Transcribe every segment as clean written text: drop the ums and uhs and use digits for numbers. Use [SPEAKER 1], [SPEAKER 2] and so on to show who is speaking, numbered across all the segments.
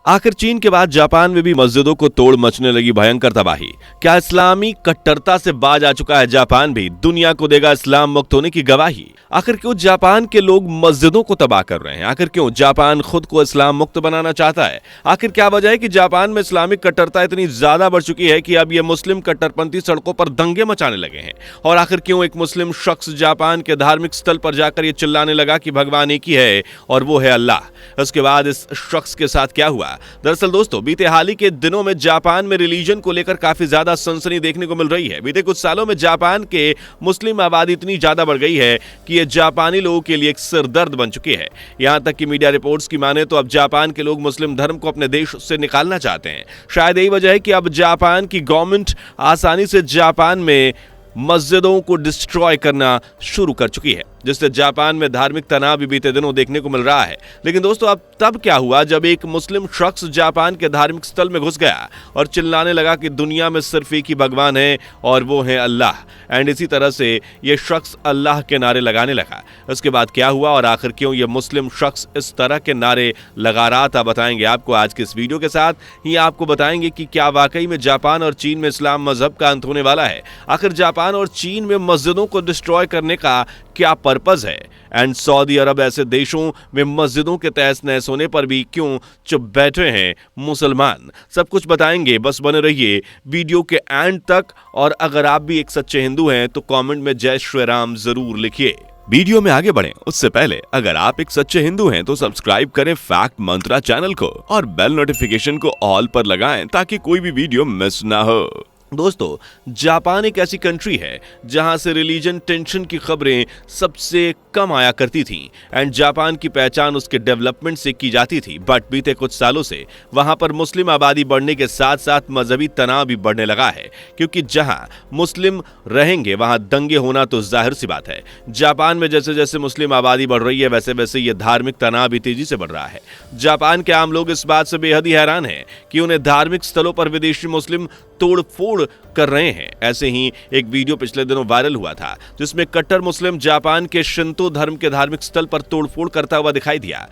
[SPEAKER 1] आखिर चीन के बाद जापान में भी मस्जिदों को तोड़ मचने लगी भयंकर तबाही। क्या इस्लामी कट्टरता से बाज आ चुका है जापान भी? दुनिया को देगा इस्लाम मुक्त होने की गवाही। आखिर क्यों जापान के लोग मस्जिदों को तबाह कर रहे हैं? आखिर क्यों जापान खुद को इस्लाम मुक्त बनाना चाहता है? आखिर क्या वजह है कि जापान में इस्लामिक कट्टरता इतनी ज्यादा बढ़ चुकी है कि अब ये मुस्लिम कट्टरपंथी सड़कों पर दंगे मचाने लगे हैं? और आखिर क्यों एक मुस्लिम शख्स जापान के धार्मिक स्थल पर जाकर ये चिल्लाने लगा कि भगवान एक ही है और वो है अल्लाह? उसके बाद इस शख्स के साथ क्या हुआ? दरअसल दोस्तों, बीते हाल ही के दिनों में जापान में रिलीजन को लेकर काफी ज्यादा सनसनी देखने को मिल रही है। बीते कुछ सालों में जापान के मुस्लिम आबादी इतनी ज्यादा बढ़ गई है कि यह जापानी लोगों के लिए एक सिरदर्द बन चुकी है। यहां तक कि मीडिया रिपोर्ट्स की माने तो अब जापान के लोग मुस्लिम धर्म को अपने देश से निकालना चाहते हैं। शायद यही वजह है कि अब जापान की गवर्नमेंट आसानी से जापान में मस्जिदों को डिस्ट्रॉय करना शुरू कर चुकी है, जिससे जापान में धार्मिक तनाव भी बीते दिनों देखने को मिल रहा है। लेकिन दोस्तों, अब तब क्या हुआ जब एक मुस्लिम शख्स जापान के धार्मिक स्थल में घुस गया और चिल्लाने लगा कि दुनिया में सिर्फ एक ही भगवान है और वो है अल्लाह। एंड इसी तरह से ये शख्स अल्लाह के नारे लगाने लगा। उसके बाद क्या हुआ और आखिर क्यों ये मुस्लिम शख्स इस तरह के नारे लगा रहा था, बताएंगे आपको आज के इस वीडियो के साथ ही। आपको बताएंगे कि क्या वाकई में जापान और चीन में इस्लाम मजहब का अंत होने वाला है? आखिर जापान और चीन में मस्जिदों को डिस्ट्रॉय करने का क्या पर्पस है? एंड सऊदी अरब ऐसे देशों में मस्जिदों के तहस नहस होने पर भी क्यों चुप बैठे हैं मुसलमान? सब कुछ बताएंगे, बस बने रहिए वीडियो के एंड तक। और अगर आप भी एक सच्चे हिंदू हैं तो कमेंट में जय श्री राम जरूर लिखिए। वीडियो में आगे बढ़ें उससे पहले अगर आप एक सच्चे हिंदू हैं तो सब्सक्राइब करें फैक्ट मंत्रा चैनल को और बेल नोटिफिकेशन को ऑल पर लगाएं ताकि कोई भी वीडियो मिस ना हो। दोस्तों, जापान एक ऐसी कंट्री है जहां से रिलीजन टेंशन की खबरें सबसे कम आया करती थीं एंड जापान की पहचान उसके डेवलपमेंट से की जाती थी। बट बीते कुछ सालों से वहां पर मुस्लिम आबादी बढ़ने के साथ साथ मजहबी तनाव भी बढ़ने लगा है, क्योंकि जहां मुस्लिम रहेंगे वहां दंगे होना तो जाहिर सी बात है। जापान में जैसे जैसे मुस्लिम आबादी बढ़ रही है वैसे वैसे ये धार्मिक तनाव भी तेजी से बढ़ रहा है। जापान के आम लोग इस बात से बेहद ही हैरान हैं कि उन्हें धार्मिक स्थलों पर विदेशी मुस्लिम तोड़फोड़ कर रहे हैं। ऐसे ही एक वीडियो पिछले दिनों वायरल हुआ था जिसमें कट्टर मुस्लिम जापान के शिंतो धर्म के धार्मिक स्थल पर तोड़फोड़ करता हुआ दिखाई दिया।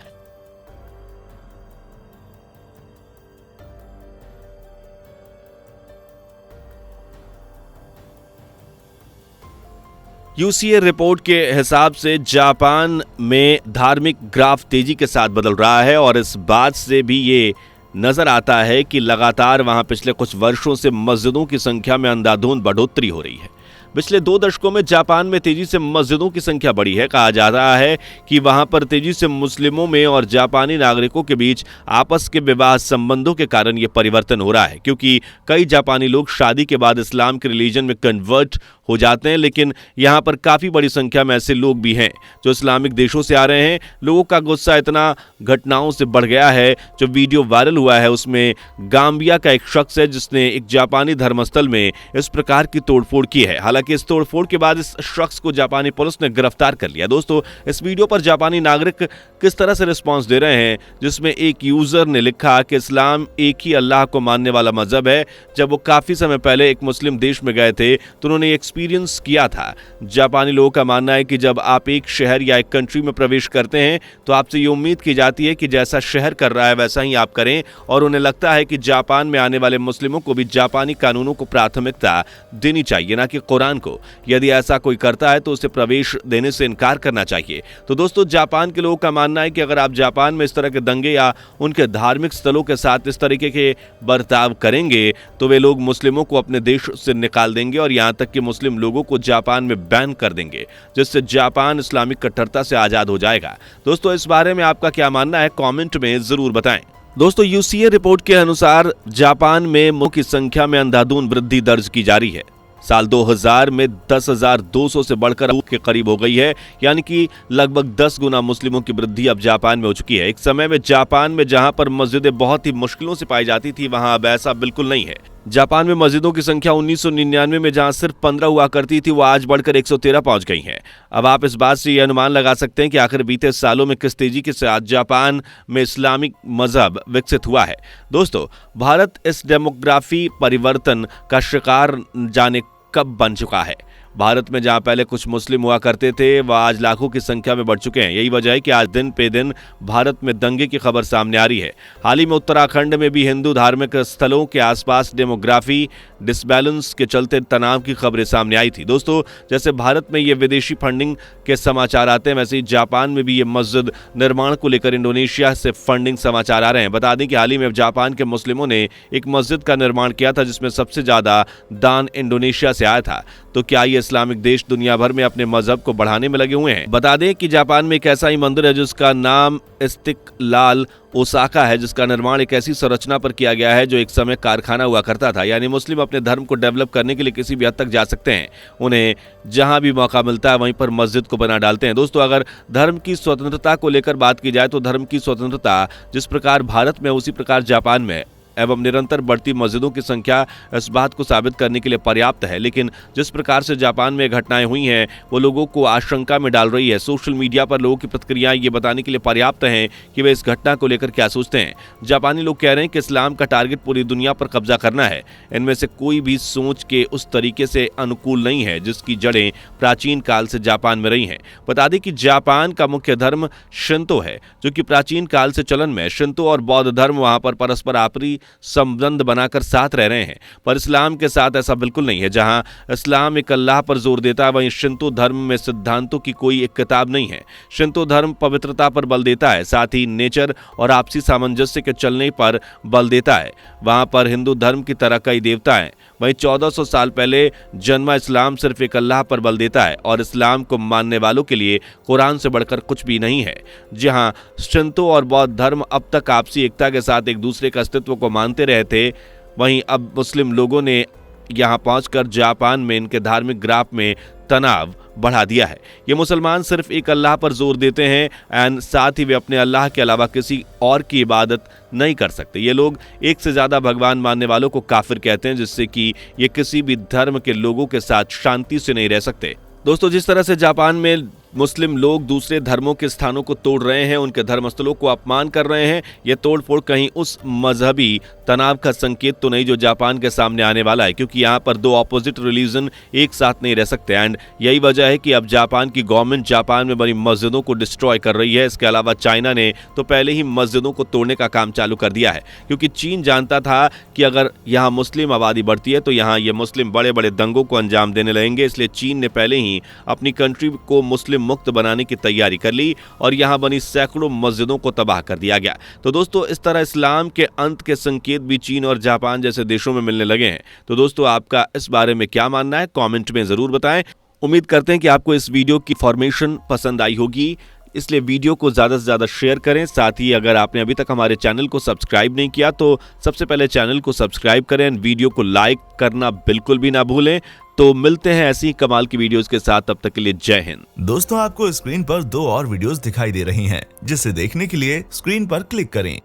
[SPEAKER 1] यूसीए रिपोर्ट के हिसाब से जापान में धार्मिक ग्राफ तेजी के साथ बदल रहा है और इस बात से भी ये नजर आता है कि लगातार वहां पिछले कुछ वर्षों से मस्जिदों की संख्या में अंधाधुंध बढ़ोतरी हो रही है। पिछले 2 दशकों में जापान में तेजी से मस्जिदों की संख्या बढ़ी है। कहा जा रहा है कि वहां पर तेजी से मुस्लिमों में और जापानी नागरिकों के बीच आपस के विवाह संबंधों के कारण यह परिवर्तन हो रहा है, क्योंकि कई जापानी लोग शादी के बाद इस्लाम के रिलीजन में कन्वर्ट हो जाते हैं। लेकिन यहाँ पर काफी बड़ी संख्या में ऐसे लोग भी हैं जो इस्लामिक देशों से आ रहे हैं। लोगों का गुस्सा इतना घटनाओं से बढ़ गया है। जो वीडियो वायरल हुआ है उसमें गाम्बिया का एक शख्स है जिसने एक जापानी धर्मस्थल में इस प्रकार की तोड़फोड़ की है। हालांकि इस तोड़फोड़ के बाद इस शख्स को जापानी पुलिस ने गिरफ्तार कर लिया। दोस्तों, इस वीडियो पर जापानी नागरिक किस तरह से रिस्पॉन्स दे रहे हैं, जिसमें एक यूजर ने लिखा कि इस्लाम एक ही अल्लाह को मानने वाला मजहब है। जब वो काफी समय पहले एक मुस्लिम देश में गए थे तो उन्होंने एक्सपीरियंस किया था। जापानी लोगों का मानना है कि जब आप एक शहर या एक कंट्री में प्रवेश करते हैं तो आपसे ये उम्मीद की जाती है कि जैसा शहर कर रहा है वैसा ही आप करें, और उन्हें लगता है कि जापान में आने वाले मुस्लिमों को भी जापानी कानूनों को प्राथमिकता देनी चाहिए, ना कि कुरान को। यदि ऐसा कोई करता है तो उसे प्रवेश देने से इनकार करना चाहिए। तो दोस्तों, जापान के लोगों का मानना है कि अगर आप जापान में इस तरह के दंगे या उनके धार्मिक स्थलों के साथ इस तरीके के बर्ताव करेंगे तो वे लोग मुस्लिमों को अपने देश से निकाल देंगे और यहां तक कि मुस्लिम लोगों को जापान में बैन कर देंगे, जिससे जापान इस्लामिक कट्टरता से आजाद हो जाएगा। दोस्तों, इस बारे में आपका क्या मानना है कमेंट में जरूर बताएं। दोस्तों, यूसीए रिपोर्ट के अनुसार जापान में मुस्लिमों की संख्या में अंधाधुंध वृद्धि दर्ज की जा रही है। साल 2000 में 10,200 से बढ़कर के करीब हो गई है, यानी कि लगभग 10 गुना मुस्लिमों की वृद्धि अब जापान में हो चुकी है। एक समय में जापान में जहां पर मस्जिदें बहुत ही मुश्किलों से पाई जाती थी वहां अब ऐसा बिल्कुल नहीं है। जापान में मस्जिदों की संख्या 1999 में जहां सिर्फ 15 हुआ करती थी वो आज बढ़कर 113 पहुंच गई है। अब आप इस बात से यह अनुमान लगा सकते हैं कि आखिर बीते सालों में किस तेजी के साथ जापान में इस्लामिक मजहब विकसित हुआ है। दोस्तों, भारत इस डेमोग्राफी परिवर्तन का शिकार जाने कब बन चुका है। भारत में जहां पहले कुछ मुस्लिम हुआ करते थे वह आज लाखों की संख्या में बढ़ चुके हैं। यही वजह है कि आज दिन पे दिन भारत में दंगे की खबर सामने आ रही है। हाल ही में उत्तराखंड में भी हिंदू धार्मिक स्थलों के आसपास डेमोग्राफी डिसबैलेंस के चलते तनाव की खबरें सामने आई थी। दोस्तों, जैसे भारत में ये विदेशी फंडिंग के समाचार आते हैं, वैसे ही जापान में भी ये मस्जिद निर्माण को लेकर इंडोनेशिया से फंडिंग समाचार आ रहे हैं। बता दें कि हाल ही में जापान के मुस्लिमों ने एक मस्जिद का निर्माण किया था जिसमें सबसे ज्यादा दान इंडोनेशिया से आया था। तो क्या ये इस्लामिक देश दुनिया भर में अपने मजहब को बढ़ाने में लगे हुए हैं? बता दें कि जापान में एक ऐसा ही मंदिर है जिसका नाम इस्तिकलाल ओसाका है, जिसका निर्माण एक ऐसी संरचना पर किया गया है जो एक समय कारखाना हुआ करता था। यानी मुस्लिम अपने धर्म को डेवलप करने के लिए किसी भी हद तक जा सकते हैं। उन्हें जहां भी मौका मिलता है वहीं पर मस्जिद को बना डालते हैं। दोस्तों, अगर धर्म की स्वतंत्रता को लेकर बात की जाए तो धर्म की स्वतंत्रता जिस प्रकार भारत में उसी प्रकार जापान में एवं निरंतर बढ़ती मस्जिदों की संख्या इस बात को साबित करने के लिए पर्याप्त है। लेकिन जिस प्रकार से जापान में घटनाएं हुई हैं वो लोगों को आशंका में डाल रही है। सोशल मीडिया पर लोगों की प्रतिक्रियाएं ये बताने के लिए पर्याप्त हैं कि वे इस घटना को लेकर क्या सोचते हैं। जापानी लोग कह रहे हैं कि इस्लाम का टारगेट पूरी दुनिया पर कब्जा करना है। इनमें से कोई भी सोच के उस तरीके से अनुकूल नहीं है जिसकी जड़ें प्राचीन काल से जापान में रही हैं। बता दें कि जापान का मुख्य धर्म शिंतो है, जो कि प्राचीन काल से चलन में। शिंतो और बौद्ध धर्म वहां पर परस्पर आपसी संबंध बनाकर साथ रह रहे हैं, पर इस्लाम के साथ ऐसा बिल्कुल नहीं है। जहां इस्लाम एक अल्लाह पर जोर देता है वहीं शिंतो धर्म में सिद्धांतों की कोई एक किताब नहीं है। शिंतो धर्म पवित्रता पर बल देता है, साथ ही नेचर और आपसी सामंजस्य के चलने पर बल देता है। वहां पर हिंदू धर्म की तरह कई देवता हैं। वहीं 1400 साल पहले जन्मा इस्लाम सिर्फ एक अल्लाह पर बल देता है और इस्लाम को मानने वालों के लिए कुरान से बढ़कर कुछ भी नहीं है। जहां शिंतो और बौद्ध धर्म अब तक आपसी एकता के साथ एक दूसरे के अस्तित्व को मानते रहे थे, वहीं अब मुस्लिम लोगों ने यहां पहुंचकर जापान में इनके धार्मिक ग्राफ में तनाव बढ़ा दिया है। ये मुसलमान सिर्फ एक अल्लाह पर जोर देते हैं एंड साथ ही वे अपने अल्लाह के अलावा किसी और की इबादत नहीं कर सकते। ये लोग एक से ज्यादा भगवान मानने वालों को काफिर कहते हैं, जिससे कि ये किसी भी धर्म के लोगों के साथ शांति से नहीं रह सकते। दोस्तों, जिस तरह से जापान में मुस्लिम लोग दूसरे धर्मों के स्थानों को तोड़ रहे हैं, उनके धर्मस्थलों को अपमान कर रहे हैं, यह तोड़फोड़ कहीं उस मजहबी तनाव का संकेत तो नहीं जो जापान के सामने आने वाला है, क्योंकि यहाँ पर दो ऑपोजिट रिलीजन एक साथ नहीं रह सकते। एंड यही वजह है कि अब जापान की गवर्नमेंट जापान में बनी मस्जिदों को डिस्ट्रॉय कर रही है। इसके अलावा चाइना ने तो पहले ही मस्जिदों को तोड़ने का काम चालू कर दिया है, क्योंकि चीन जानता था कि अगर यहाँ मुस्लिम आबादी बढ़ती है तो यहाँ ये मुस्लिम बड़े बड़े दंगों को अंजाम देने लगेंगे। इसलिए चीन ने पहले ही अपनी कंट्री को मुस्लिम मुक्त बनाने की तैयारी कर ली और यहां बनी सैकड़ों मस्जिदों को तबाह कर दिया गया। तो दोस्तों, इस तरह इस्लाम के अंत के संकेत भी चीन और जापान जैसे देशों में मिलने लगे हैं। तो दोस्तों, आपका इस बारे में क्या मानना है, कमेंट में जरूर बताएं। उम्मीद करते हैं कि आपको इस वीडियो की इंफॉर्मेशन पसंद आई होगी, इसलिए वीडियो को ज़्यादा से ज़्यादा शेयर करें। साथ ही अगर आपने अभी तक हमारे चैनल को सब्सक्राइब नहीं किया तो सबसे पहले चैनल को सब्सक्राइब करें, वीडियो को लाइक करना बिल्कुल भी ना भूलें। तो मिलते हैं ऐसी कमाल की वीडियोस के साथ, तब तक के लिए जय हिंद।
[SPEAKER 2] दोस्तों, आपको स्क्रीन पर 2 और वीडियोस दिखाई दे रही हैं, जिसे देखने के लिए स्क्रीन पर क्लिक करें।